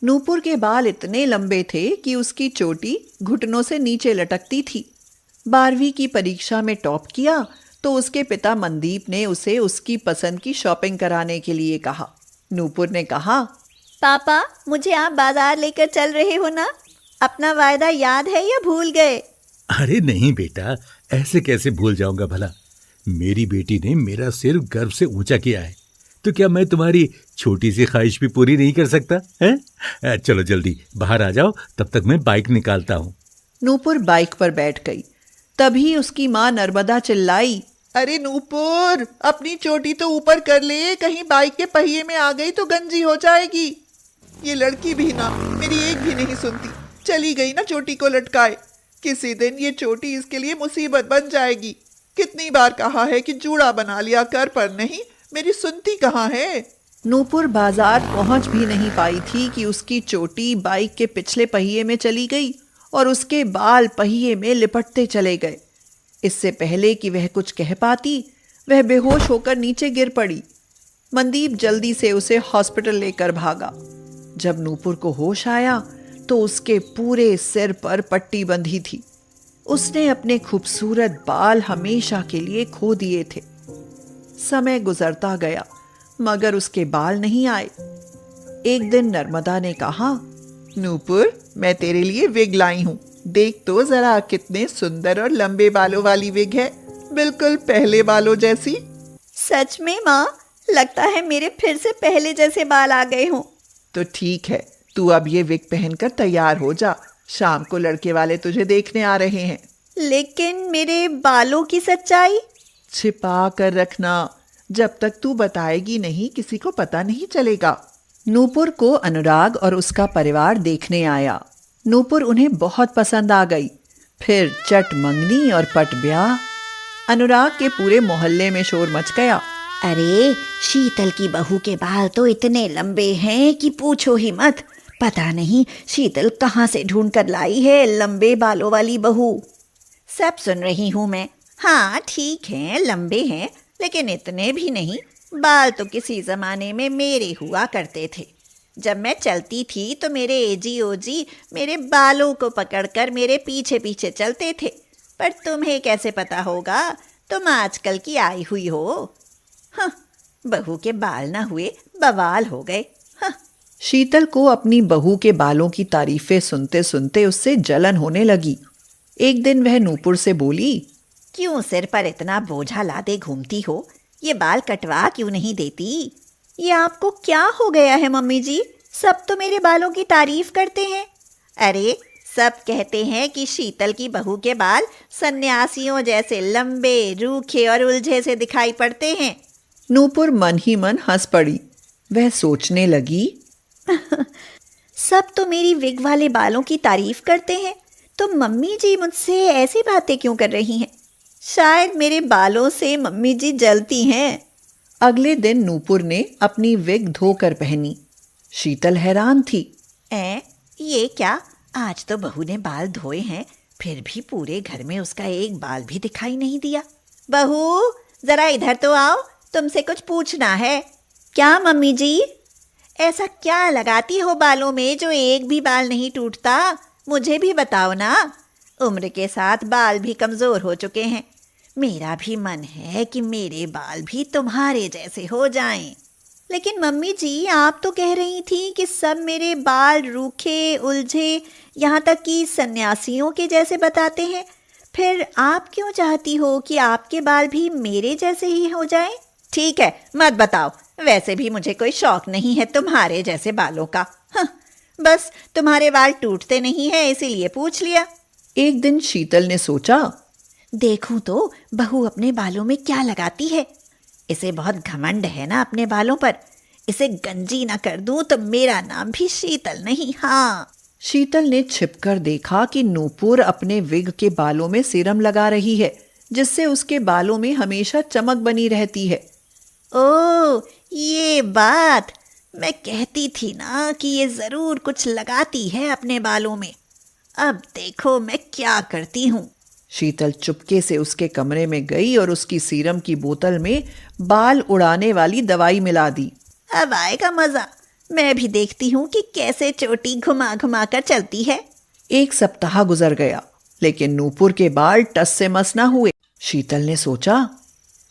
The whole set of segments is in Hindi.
नूपुर के बाल इतने लंबे थे कि उसकी चोटी घुटनों से नीचे लटकती थी। 12वीं की परीक्षा में टॉप किया तो उसके पिता मनदीप ने उसे उसकी पसंद की शॉपिंग कराने के लिए कहा। नूपुर ने कहा, पापा, मुझे आप बाजार लेकर चल रहे हो ना? अपना वायदा याद है या भूल गए? अरे नहीं बेटा, ऐसे कैसे भूल जाऊंगा भला। मेरी बेटी ने मेरा सिर गर्व से ऊंचा किया है, तो क्या मैं तुम्हारी छोटी सी ख्वाहिश भी पूरी नहीं कर सकता है? चलो जल्दी बाहर आ जाओ, तब तक मैं बाइक निकालता हूँ। नूपुर बाइक पर बैठ गई। तभी उसकी माँ नर्मदा चिल्लाई, अरे नूपुर, अपनी चोटी तो ऊपर कर ले, कहीं बाइक के पहिए में आ गई तो गंजी हो जाएगी। ये लड़की भी ना मेरी एक भी नहीं सुनती, चली गई ना चोटी को लटकाए। किसी दिन ये चोटी इसके लिए मुसीबत बन जाएगी। कितनी बार कहा है कि जूड़ा बना लिया कर, पर नहीं, मेरी सुनती कहाँ है। नूपुर बाजार पहुंच भी नहीं पाई थी कि उसकी चोटी बाइक के पिछले पहिए में चली गई और उसके बाल पहिए में लिपटते चले गए। इससे पहले कि वह कुछ कह पाती, वह बेहोश होकर नीचे गिर पड़ी। मनदीप जल्दी से उसे हॉस्पिटल लेकर भागा। जब नूपुर को होश आया तो उसके पूरे सिर पर पट्टी बंधी थी। उसने अपने खूबसूरत बाल हमेशा के लिए खो दिए थे। समय गुजरता गया मगर उसके बाल नहीं आए। एक दिन नर्मदा ने कहा, नूपुर, मैं तेरे लिए विग लाई हूँ, देख तो जरा कितने सुंदर और लंबे बालों वाली विग है, बिल्कुल पहले बालों जैसी। सच में माँ, लगता है मेरे फिर से पहले जैसे बाल आ गए हों। तो ठीक है, तू अब ये विग पहनकर तैयार हो जा, शाम को लड़के वाले तुझे देखने आ रहे हैं। लेकिन मेरे बालों की सच्चाई? छिपा कर रखना, जब तक तू बताएगी नहीं किसी को पता नहीं चलेगा। नूपुर को अनुराग और उसका परिवार देखने आया। नूपुर उन्हें बहुत पसंद आ गई। फिर चट मंगनी और पट ब्याह। अनुराग के पूरे मोहल्ले में शोर मच गया। अरे, शीतल की बहू के बाल तो इतने लंबे हैं कि पूछो ही मत। पता नहीं शीतल कहाँ से ढूंढ कर लाई है लंबे बालों वाली बहू। सब सुन रही हूँ मैं। हाँ ठीक है, लंबे हैं, लेकिन इतने भी नहीं। बाल तो किसी जमाने में मेरे हुआ करते थे। जब मैं चलती थी तो मेरे एजी ओजी मेरे बालों को पकड़कर मेरे पीछे पीछे चलते थे। पर तुम्हें कैसे पता होगा, तुम आजकल की आई हुई हो। हाँ, बहू के बाल ना हुए बवाल हो गए। हाँ। शीतल को अपनी बहू के बालों की तारीफें सुनते सुनते उससे जलन होने लगी। एक दिन वह नूपुर से बोली, क्यों सिर पर इतना बोझा लादे घूमती हो? ये बाल कटवा क्यों नहीं देती? ये आपको क्या हो गया है मम्मी जी? सब तो मेरे बालों की तारीफ करते हैं। अरे, सब कहते हैं कि शीतल की बहू के बाल सन्यासियों जैसे लंबे, रूखे और उलझे से दिखाई पड़ते हैं। नूपुर मन ही मन हंस पड़ी। वह सोचने लगी, सब तो मेरी विग वाले बालों की तारीफ करते हैं, तो मम्मी जी मुझसे ऐसी बातें क्यों कर रही हैं? शायद मेरे बालों से मम्मी जी जलती हैं। अगले दिन नूपुर ने अपनी विग धोकर पहनी। शीतल हैरान थी। ये क्या? आज तो बहू ने बाल धोए हैं, फिर भी पूरे घर में उसका एक बाल भी दिखाई नहीं दिया। बहू, जरा इधर तो आओ, तुमसे कुछ पूछना है। क्या मम्मी जी? ऐसा क्या लगाती हो बालों में जो एक भी बाल नहीं टूटता? मुझे भी बताओ ना। उम्र के साथ बाल भी कमजोर हो चुके हैं। मेरा भी मन है कि मेरे बाल भी तुम्हारे जैसे हो जाएं। लेकिन मम्मी जी, आप तो कह रही थी कि सब मेरे बाल रूखे, उलझे, यहाँ तक कि सन्यासियों के जैसे बताते हैं। फिर आप क्यों चाहती हो कि आपके बाल भी मेरे जैसे ही हो जाएं? ठीक है, मत बताओ। वैसे भी मुझे कोई शौक नहीं है तुम्हारे जैसे बालों का। हाँ, बस तुम्हारे बाल टूटते नहीं है इसीलिए पूछ लिया। एक दिन शीतल ने सोचा, देखूं तो बहू अपने बालों में क्या लगाती है। इसे बहुत घमंड है ना अपने बालों पर। इसे गंजी ना कर दूं तो मेरा नाम भी शीतल नहीं। हाँ। शीतल ने छिपकर देखा कि नूपुर अपने विग के बालों में सीरम लगा रही है, जिससे उसके बालों में हमेशा चमक बनी रहती है। ओह, ये बात। मैं कहती थी ना कि ये जरूर कुछ लगाती है अपने बालों में। अब देखो मैं क्या करती हूँ। शीतल चुपके से उसके कमरे में गई और उसकी सीरम की बोतल में बाल उड़ाने वाली दवाई मिला दी। अब आएगा मजा। मैं भी देखती हूँ कि कैसे चोटी घुमा घुमा कर चलती है। 1 सप्ताह गुजर गया, लेकिन नूपुर के बाल टस से मस न हुए। शीतल ने सोचा,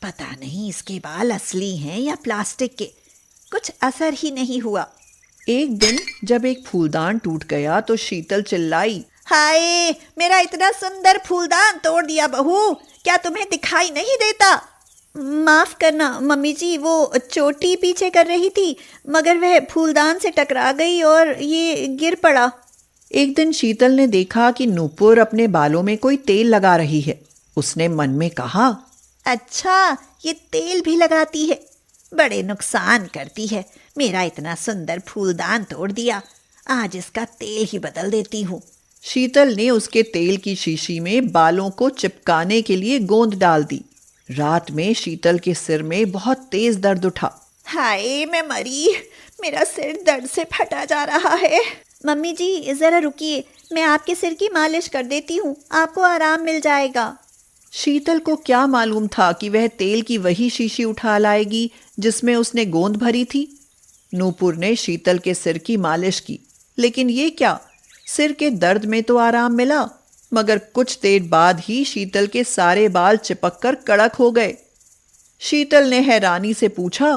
पता नहीं इसके बाल असली हैं या प्लास्टिक के, कुछ असर ही नहीं हुआ। एक दिन जब एक फूलदान टूट गया तो शीतल चिल्लाई, हाय, मेरा इतना सुंदर फूलदान तोड़ दिया बहू, क्या तुम्हें दिखाई नहीं देता? माफ करना मम्मी जी, वो चोटी पीछे कर रही थी, मगर वह फूलदान से टकरा गई और ये गिर पड़ा। एक दिन शीतल ने देखा कि नूपुर अपने बालों में कोई तेल लगा रही है। उसने मन में कहा, अच्छा, ये तेल भी लगाती है, बड़े नुकसान करती है। मेरा इतना सुंदर फूलदान तोड़ दिया, आज इसका तेल ही बदल देती हूँ। शीतल ने उसके तेल की शीशी में बालों को चिपकाने के लिए गोंद डाल दी। रात में शीतल के सिर में बहुत तेज दर्द उठा। हाय, मैं मरी, मेरा सिर दर्द से फटा जा रहा है। मम्मी जी जरा रुकिए, मैं आपके सिर की मालिश कर देती हूँ, आपको आराम मिल जाएगा। शीतल को क्या मालूम था कि वह तेल की वही शीशी उठा लाएगी जिसमें उसने गोंद भरी थी। नूपुर ने शीतल के सिर की मालिश की, लेकिन ये क्या, सिर के दर्द में तो आराम मिला, मगर कुछ देर बाद ही शीतल के सारे बाल चिपककर कड़क हो गए। शीतल ने हैरानी से पूछा,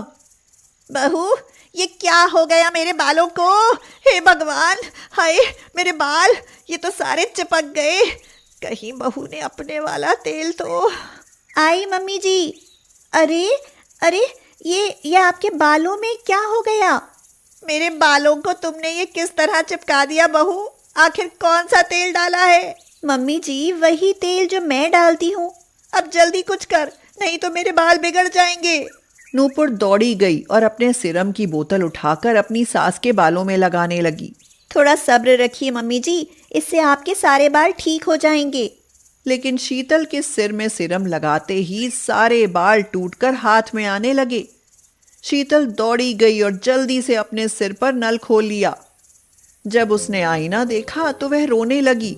बहू, ये क्या हो गया मेरे बालों को? हे भगवान, हाय मेरे बाल, ये तो सारे चिपक गए। कहीं बहू ने अपने वाला तेल तो। आई मम्मी जी। अरे अरे, ये आपके बालों में क्या हो गया? मेरे बालों को तुमने ये किस तरह चिपका दिया बहू? आखिर कौन सा तेल डाला है? मम्मी जी, वही तेल जो मैं डालती हूँ। अब जल्दी कुछ कर, नहीं तो मेरे बाल बिगड़ जाएंगे। नूपुर दौड़ी गई और अपने सीरम की बोतल उठाकर अपनी सास के बालों में लगाने लगी। थोड़ा सब्र रखिए मम्मी जी, इससे आपके सारे बाल ठीक हो जाएंगे। लेकिन शीतल के सिर में सीरम लगाते ही सारे बाल टूटकर हाथ में आने लगे। शीतल दौड़ी गई और जल्दी से अपने सिर पर नल खोल लिया। जब उसने आईना देखा तो वह रोने लगी।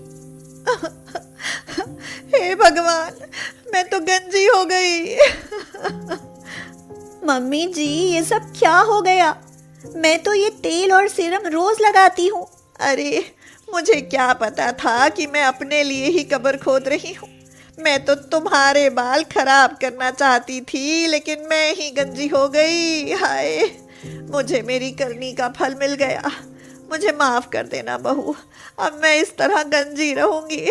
हे भगवान, मैं तो गंजी हो गई। मम्मी जी, ये सब क्या हो गया? मैं तो ये तेल और सीरम रोज लगाती हूँ। अरे, मुझे क्या पता था कि मैं अपने लिए ही कब्र खोद रही हूँ। मैं तो तुम्हारे बाल खराब करना चाहती थी, लेकिन मैं ही गंजी हो गई। हाय, मुझे मेरी करनी का फल मिल गया। मुझे माफ कर देना बहू, अब मैं इस तरह गंजी रहूंगी,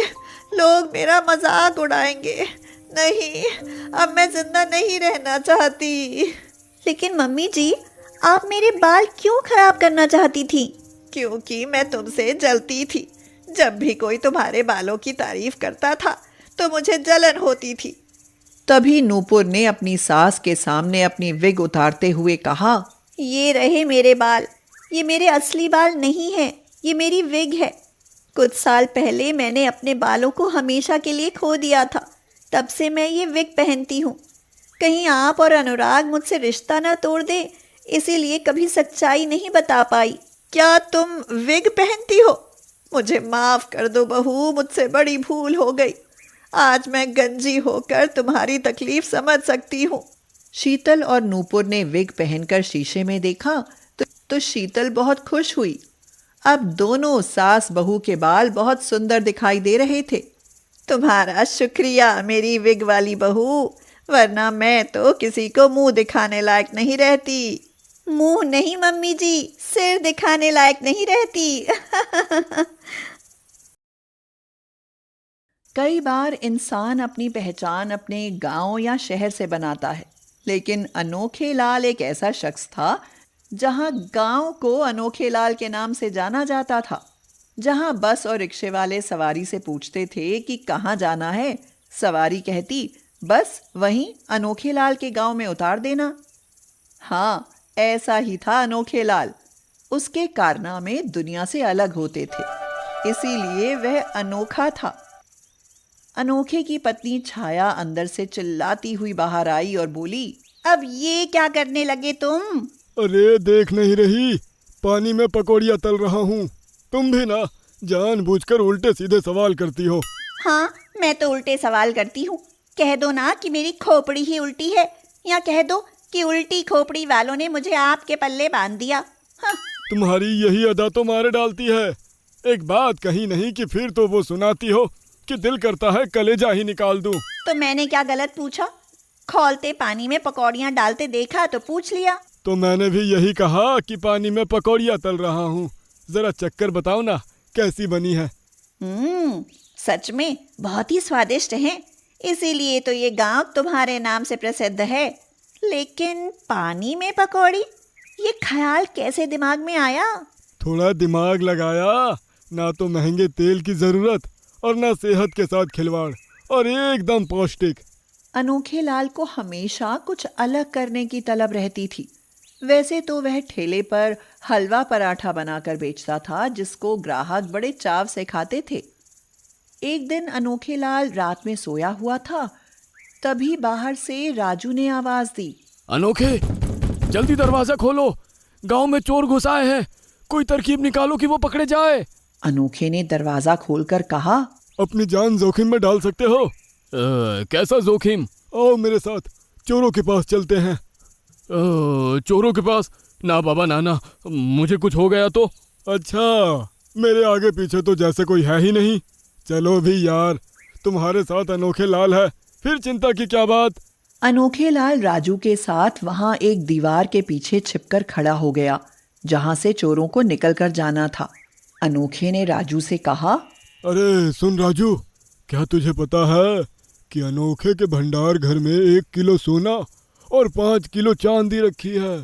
लोग मेरा मजाक उड़ाएंगे। नहीं, अब मैं जिंदा नहीं रहना चाहती। लेकिन मम्मी जी, आप मेरे बाल क्यों खराब करना चाहती थी? क्योंकि मैं तुमसे जलती थी। जब भी कोई तुम्हारे बालों की तारीफ करता था तो मुझे जलन होती थी। तभी नूपुर ने अपनी सास के सामने अपनी विग उतारते हुए कहा, ये रहे मेरे बाल, ये मेरे असली बाल नहीं है, ये मेरी विग है। कुछ साल पहले मैंने अपने बालों को हमेशा के लिए खो दिया था, तब से मैं ये विग पहनती हूँ। कहीं आप और अनुराग मुझसे रिश्ता ना तोड़ दे, इसीलिए कभी सच्चाई नहीं बता पाई। क्या तुम विग पहनती हो? मुझे माफ कर दो बहू, मुझसे बड़ी भूल हो गई। आज मैं गंजी होकर तुम्हारी तकलीफ समझ सकती हूँ। शीतल और नूपुर ने विग पहनकर शीशे में देखा तो शीतल बहुत खुश हुई। अब दोनों सास बहू के बाल बहुत सुंदर दिखाई दे रहे थे। तुम्हारा शुक्रिया मेरी विग वाली बहू, वरना मैं तो किसी को मुंह दिखाने लायक नहीं रहती। मुंह नहीं मम्मी जी, सिर दिखाने लायक नहीं रहती। कई बार इंसान अपनी पहचान अपने गांव या शहर से बनाता है, लेकिन अनोखे लाल एक ऐसा शख्स था जहां गांव को अनोखे लाल के नाम से जाना जाता था। जहां बस और रिक्शे वाले सवारी से पूछते थे कि कहाँ जाना है, सवारी कहती, बस वहीं अनोखे लाल के गांव में उतार देना। हाँ, ऐसा ही था अनोखे लाल। उसके कारनामे दुनिया से अलग होते थे, इसीलिए वह अनोखा था। अनोखे की पत्नी छाया अंदर से चिल्लाती हुई बाहर आई और बोली, अब ये क्या करने लगे तुम? अरे देख नहीं रही, पानी में पकौड़ियाँ तल रहा हूँ। तुम भी ना जानबूझकर उल्टे सीधे सवाल करती हो। हाँ, मैं तो उल्टे सवाल करती हूँ। कह दो ना कि मेरी खोपड़ी ही उल्टी है, या कह दो कि उल्टी खोपड़ी वालों ने मुझे आपके पल्ले बांध दिया। हाँ, तुम्हारी यही अदा तो मारे डालती है। एक बात कही नहीं कि फिर तो वो सुनाती हो कि दिल करता है कलेजा ही निकाल दूं। तो मैंने क्या गलत पूछा? खौलते पानी में पकौड़ियाँ डालते देखा तो पूछ लिया। तो मैंने भी यही कहा कि पानी में पकौड़ियाँ तल रहा हूँ। जरा चक्कर बताओ ना कैसी बनी है। सच में बहुत ही स्वादिष्ट हैं। इसीलिए तो ये गांव तुम्हारे नाम से प्रसिद्ध है। लेकिन पानी में पकौड़ी, ये ख्याल कैसे दिमाग में आया? थोड़ा दिमाग लगाया, ना तो महंगे तेल की जरूरत और ना सेहत के साथ खिलवाड़, और एकदम पौष्टिक। अनोखे लाल को हमेशा कुछ अलग करने की तलब रहती थी। वैसे तो वह ठेले पर हलवा पराठा बनाकर बेचता था, जिसको ग्राहक बड़े चाव से खाते थे। एक दिन अनोखे लाल रात में सोया हुआ था, तभी बाहर से राजू ने आवाज दी। अनोखे, जल्दी दरवाजा खोलो, गांव में चोर घुस आए हैं। कोई तरकीब निकालो कि वो पकड़े जाए। अनोखे ने दरवाजा खोलकर कहा, अपनी जान जोखिम में डाल सकते हो। कैसा जोखिम? आओ मेरे साथ, चोरों के पास चलते हैं। चोरों के पास? ना बाबा ना, मुझे कुछ हो गया तो। अच्छा, मेरे आगे पीछे तो जैसे कोई है ही नहीं। चलो भी यार, तुम्हारे साथ अनोखे लाल है, फिर चिंता की क्या बात। अनोखे लाल राजू के साथ वहां एक दीवार के पीछे छिपकर खड़ा हो गया, जहां से चोरों को निकलकर जाना था। अनोखे ने राजू से कहा, अरे सुन राजू, क्या तुझे पता है कि अनोखे के भंडार घर में 1 किलो सोना और 5 किलो चांदी रखी है?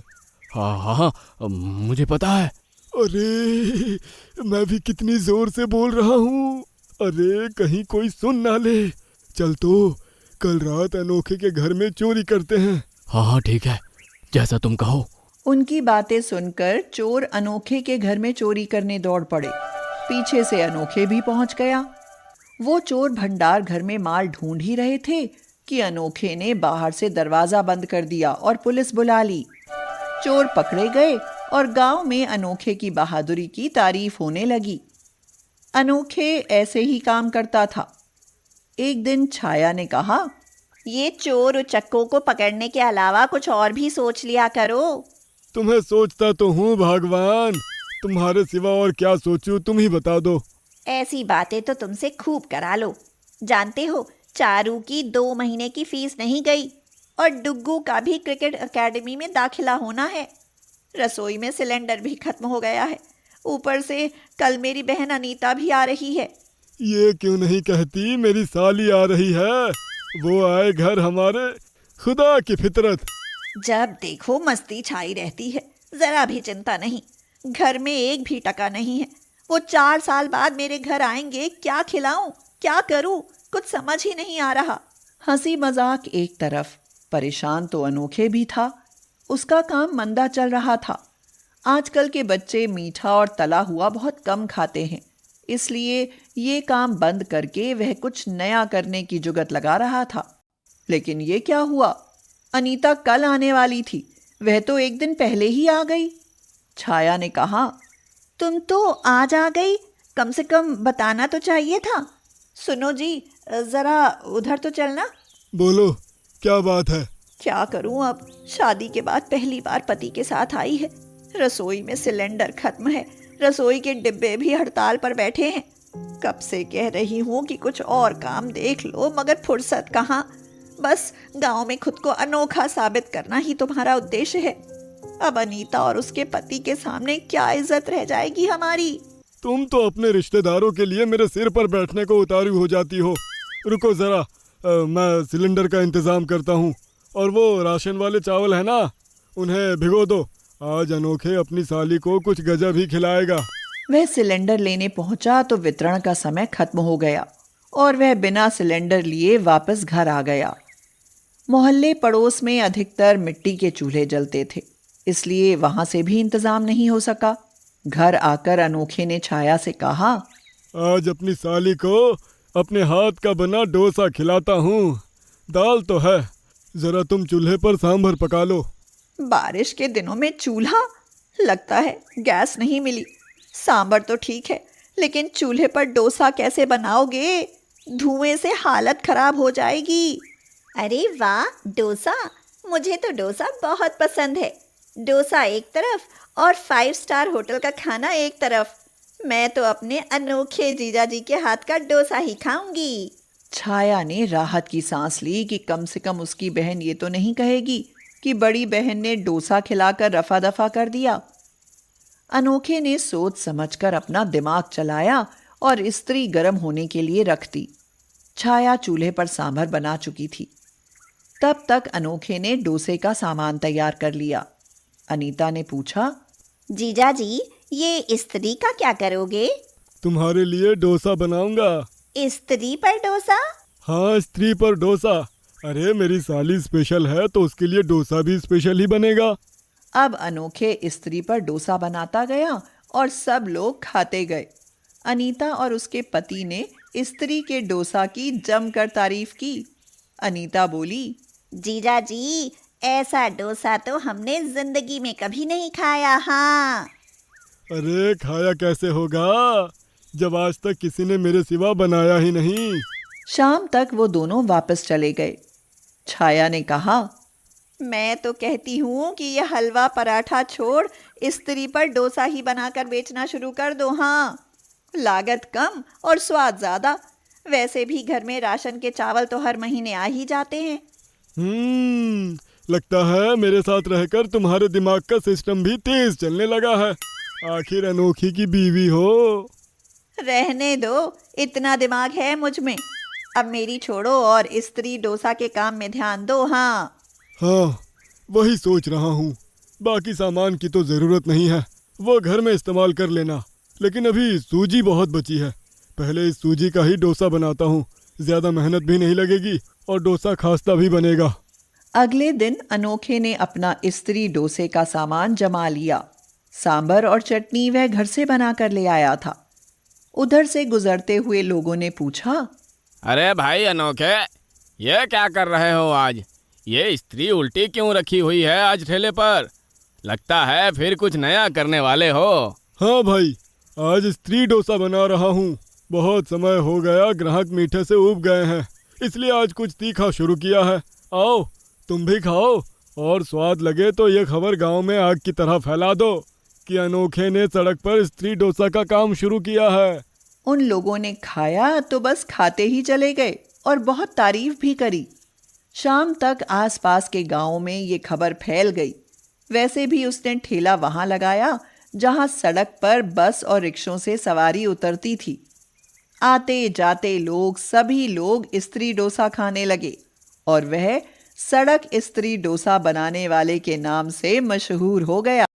हाँ, मुझे पता है। अरे मैं भी कितनी जोर से बोल रहा हूँ। अरे कहीं कोई सुन ना ले। चल तो कल रात अनोखे के घर में चोरी करते हैं। हाँ ठीक है, जैसा तुम कहो। उनकी बातें सुनकर चोर अनोखे के घर में चोरी करने दौड़ पड़े। पीछे से अनोखे भी पहुंच गया। वो चोर भंडार घर में माल ढूंढ ही रहे थे कि अनोखे ने बाहर से दरवाजा बंद कर दिया और पुलिस बुला ली। चोर पकड़े गए और गांव में अनोखे की बहादुरी की तारीफ होने लगी। अनोखे ऐसे ही काम करता था। एक दिन छाया ने कहा, ये चोर उचक्कों को पकड़ने के अलावा कुछ और भी सोच लिया करो। तुम्हें सोचता तो हूँ भगवान, तुम्हारे सिवा और क्या सोचूं, तुम ही बता दो। ऐसी बातें तो तुमसे खूब करा लो। जानते हो, चारू की 2 महीने की फीस नहीं गई और डुग्गू का भी क्रिकेट एकेडमी में दाखिला होना है। रसोई में सिलेंडर भी खत्म हो गया है। ऊपर से कल मेरी बहन अनीता भी आ रही है। ये क्यों नहीं कहती मेरी साली आ रही है, वो आए घर हमारे। खुदा की फितरत। जब देखो मस्ती छाई रहती है, जरा भी चिंता नहीं। घर में एक भी टका नहीं है। वो 4 साल बाद मेरे घर आएंगे, क्या खिलाऊं, क्या करूं, कुछ समझ ही नहीं आ रहा। हंसी मजाक एक तरफ, परेशान तो अनोखे भी था। उसका काम मंदा चल रहा था। आजकल के बच्चे मीठा और तला हुआ बहुत कम खाते हैं, इसलिए ये काम बंद करके वह कुछ नया करने की जुगत लगा रहा था। लेकिन ये क्या हुआ? अनीता कल आने वाली थी, वह तो एक दिन पहले ही आ गई। छाया ने कहा, तुम तो आज आ गई, कम से कम बताना तो चाहिए था। सुनो जी, जरा उधर तो चलना। बोलो, क्या बात है? क्या करूं अब, शादी के बाद पहली बार पति के साथ आई है। रसोई में सिलेंडर खत्म है, रसोई के डिब्बे भी हड़ताल पर बैठे हैं। कब से कह रही हूँ कि कुछ और काम देख लो, मगर फुर्सत कहाँ। बस गांव में खुद को अनोखा साबित करना ही तुम्हारा उद्देश्य है। अब अनीता और उसके पति के सामने क्या इज्जत रह जाएगी हमारी। तुम तो अपने रिश्तेदारों के लिए मेरे सिर पर बैठने को उतारू हो जाती हो। रुको जरा, मैं सिलेंडर का इंतजाम करता हूँ। और वो राशन वाले चावल है ना, उन्हें भिगो दो। आज अनोखे अपनी साली को कुछ गजब ही खिलाएगा। वह सिलेंडर लेने पहुंचा तो वितरण का समय खत्म हो गया और वह बिना सिलेंडर लिए वापस घर आ गया। मोहल्ले पड़ोस में अधिकतर मिट्टी के चूल्हे जलते थे, इसलिए वहां से भी इंतजाम नहीं हो सका। घर आकर अनोखे ने छाया से कहा, आज अपनी साली को अपने हाथ का बना डोसा खिलाता हूँ। दाल तो है, जरा तुम चूल्हे पर सांभर पका लो। बारिश के दिनों में चूल्हा? लगता है गैस नहीं मिली। सांभर तो ठीक है, लेकिन चूल्हे पर डोसा कैसे बनाओगे? धुएं से हालत खराब हो जाएगी। अरे वाह, डोसा! मुझे तो डोसा बहुत पसंद है। डोसा एक तरफ और 5 स्टार होटल का खाना एक तरफ। मैं तो अपने अनोखे जीजा जी के हाथ का डोसा ही खाऊंगी। छाया ने राहत की सांस ली कि कम से कम उसकी बहन ये तो नहीं कहेगी कि बड़ी बहन ने डोसा खिलाकर रफा दफा कर दिया। अनोखे ने सोच समझकर अपना दिमाग चलाया और स्त्री गर्म होने के लिए रख दी। छाया चूल्हे पर सांभर बना चुकी थी। तब तक अनोखे ने डोसे का सामान तैयार कर लिया। अनीता ने पूछा, जीजा जी, ये स्त्री का क्या करोगे? तुम्हारे लिए डोसा बनाऊंगा। स्त्री पर डोसा? हाँ, स्त्री पर डोसा। अरे मेरी साली स्पेशल है तो उसके लिए डोसा भी स्पेशल ही बनेगा। अब अनोखे स्त्री पर डोसा बनाता गया और सब लोग खाते गए। अनीता और उसके पति ने स्त्री के डोसा की जमकर तारीफ की। अनीता बोली, जीजा जी, ऐसा डोसा तो हमने जिंदगी में कभी नहीं खाया। हाँ, अरे खाया कैसे होगा जब आज तक किसी ने मेरे सिवा बनाया ही नहीं। शाम तक वो दोनों वापस चले गए। छाया ने कहा, मैं तो कहती हूँ कि यह हलवा पराठा छोड़ स्त्री पर डोसा ही बनाकर बेचना शुरू कर दो। हाँ, लागत कम और स्वाद ज्यादा। वैसे भी घर में राशन के चावल तो हर महीने आ ही जाते हैं। लगता है मेरे साथ रहकर तुम्हारे दिमाग का सिस्टम भी तेज चलने लगा है। आखिर अनोखी की बीवी हो। रहने दो, इतना दिमाग है मुझ में। अब मेरी छोड़ो और स्त्री डोसा के काम में ध्यान दो। हाँ, हाँ, वही सोच रहा हूँ। बाकी सामान की तो जरूरत नहीं है, वो घर में इस्तेमाल कर लेना। लेकिन अभी सूजी बहुत बची है, पहले इस सूजी का ही डोसा बनाता हूँ। ज्यादा मेहनत भी नहीं लगेगी और डोसा खास्ता भी बनेगा। अगले दिन अनोखे ने अपना स्त्री डोसे का सामान जमा लिया। सांभर और चटनी वह घर से बनाकर ले आया था। उधर से गुजरते हुए लोगों ने पूछा, अरे भाई अनोखे, ये क्या कर रहे हो आज? ये स्त्री उल्टी क्यों रखी हुई है आज ठेले पर? लगता है फिर कुछ नया करने वाले हो। हाँ भाई, आज स्त्री डोसा बना रहा हूँ। बहुत समय हो गया, ग्राहक मीठे से ऊब गए हैं, इसलिए आज कुछ तीखा शुरू किया है। आओ तुम भी खाओ और स्वाद लगे तो ये खबर गांव में आग की तरह फैला दो कि अनोखे ने सड़क पर स्त्री डोसा का काम शुरू किया है। उन लोगों ने खाया तो बस खाते ही चले गए और बहुत तारीफ भी करी। शाम तक आसपास के गांवों में ये खबर फैल गई। वैसे भी उसने ठेला वहां लगाया जहां सड़क पर बस और रिक्शों से सवारी उतरती थी। आते जाते लोग, सभी लोग स्त्री डोसा खाने लगे और वह सड़क स्त्री डोसा बनाने वाले के नाम से मशहूर हो गया।